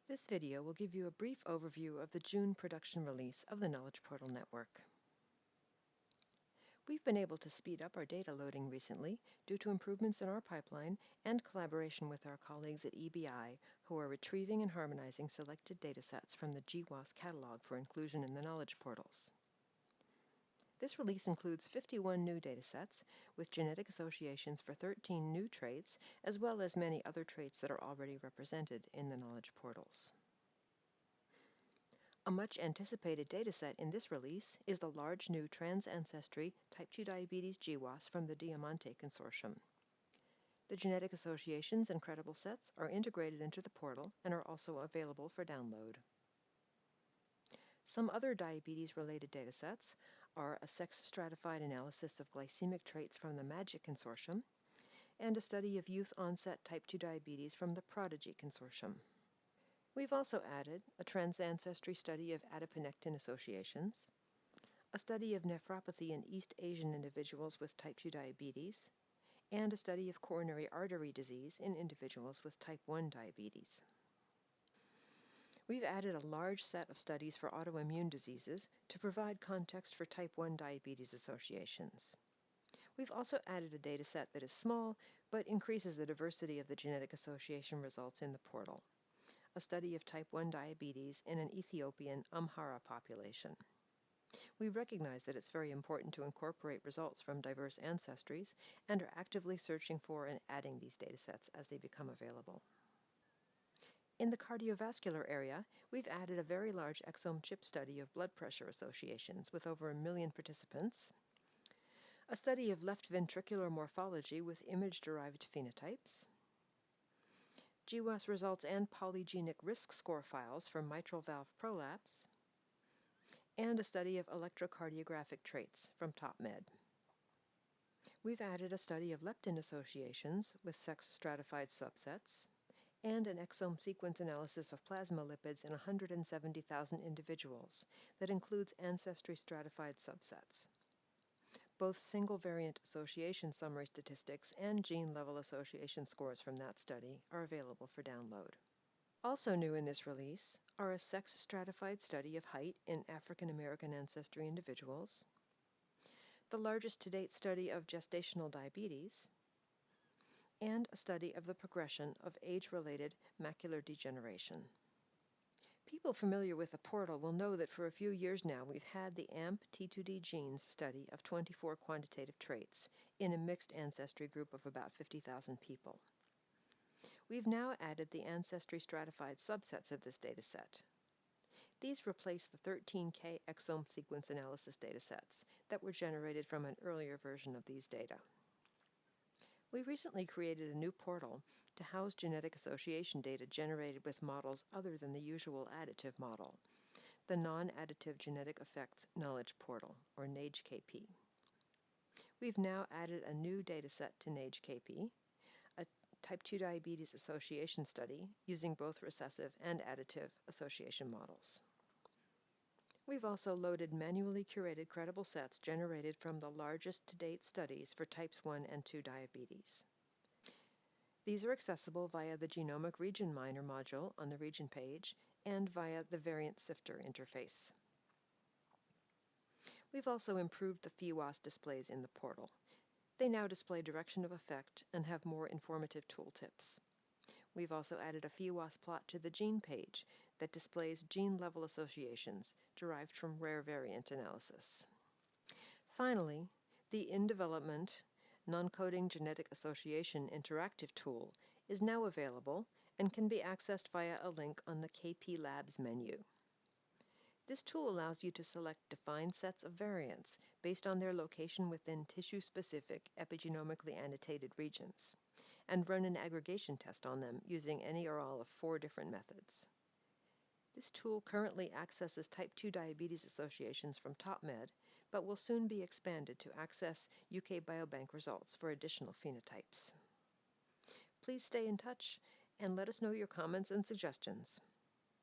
This video will give you a brief overview of the June production release of the Knowledge Portal Network. We've been able to speed up our data loading recently due to improvements in our pipeline and collaboration with our colleagues at EBI, who are retrieving and harmonizing selected datasets from the GWAS catalog for inclusion in the Knowledge Portals. This release includes 51 new datasets with genetic associations for 13 new traits, as well as many other traits that are already represented in the Knowledge Portals. A much-anticipated dataset in this release is the large new trans-ancestry type 2 diabetes GWAS from the DIAMANTE consortium. The genetic associations and credible sets are integrated into the portal and are also available for download. Some other diabetes-related datasets are a sex-stratified analysis of glycemic traits from the MAGIC consortium and a study of youth-onset type 2 diabetes from the ProDiGY consortium. We've also added a trans-ancestry study of adiponectin associations, a study of nephropathy in East Asian individuals with type 2 diabetes, and a study of coronary artery disease in individuals with type 1 diabetes. We've added a large set of studies for autoimmune diseases to provide context for type 1 diabetes associations. We've also added a dataset that is small but increases the diversity of the genetic association results in the portal, a study of type 1 diabetes in an Ethiopian Amhara population. We recognize that it's very important to incorporate results from diverse ancestries and are actively searching for and adding these datasets as they become available. In the cardiovascular area, we've added a very large exome chip study of blood pressure associations with over 1 million participants, a study of left ventricular morphology with image-derived phenotypes, GWAS results and polygenic risk score files for mitral valve prolapse, and a study of electrocardiographic traits from TopMed. We've added a study of leptin associations with sex-stratified subsets, and an exome sequence analysis of plasma lipids in 170,000 individuals that includes ancestry-stratified subsets. Both single-variant association summary statistics and gene-level association scores from that study are available for download. Also new in this release are a sex-stratified study of height in African American ancestry individuals, the largest to-date study of gestational diabetes, and a study of the progression of age-related macular degeneration. People familiar with the portal will know that for a few years now we've had the AMP T2D-GENES study of 24 quantitative traits in a mixed ancestry group of about 50,000 people. We've now added the ancestry-stratified subsets of this dataset. These replace the 13K exome sequence analysis datasets that were generated from an earlier version of these data. We recently created a new portal to house genetic association data generated with models other than the usual additive model, the Non-Additive Genetic Effects Knowledge Portal, or NAGEKP. We've now added a new dataset to NAGEKP, a type 2 diabetes association study using both recessive and additive association models. We've also loaded manually curated credible sets generated from the largest to-date studies for types 1 and 2 diabetes. These are accessible via the Genomic Region Miner module on the region page and via the Variant Sifter interface. We've also improved the PheWAS displays in the portal. They now display direction of effect and have more informative tooltips. We've also added a PheWAS plot to the gene page that displays gene-level associations derived from rare variant analysis. Finally, the in-development non-coding genetic association interactive tool is now available and can be accessed via a link on the KP Labs menu. This tool allows you to select defined sets of variants based on their location within tissue-specific epigenomically annotated regions, and run an aggregation test on them using any or all of 4 different methods. This tool currently accesses type 2 diabetes associations from TopMed, but will soon be expanded to access UK Biobank results for additional phenotypes. Please stay in touch and let us know your comments and suggestions.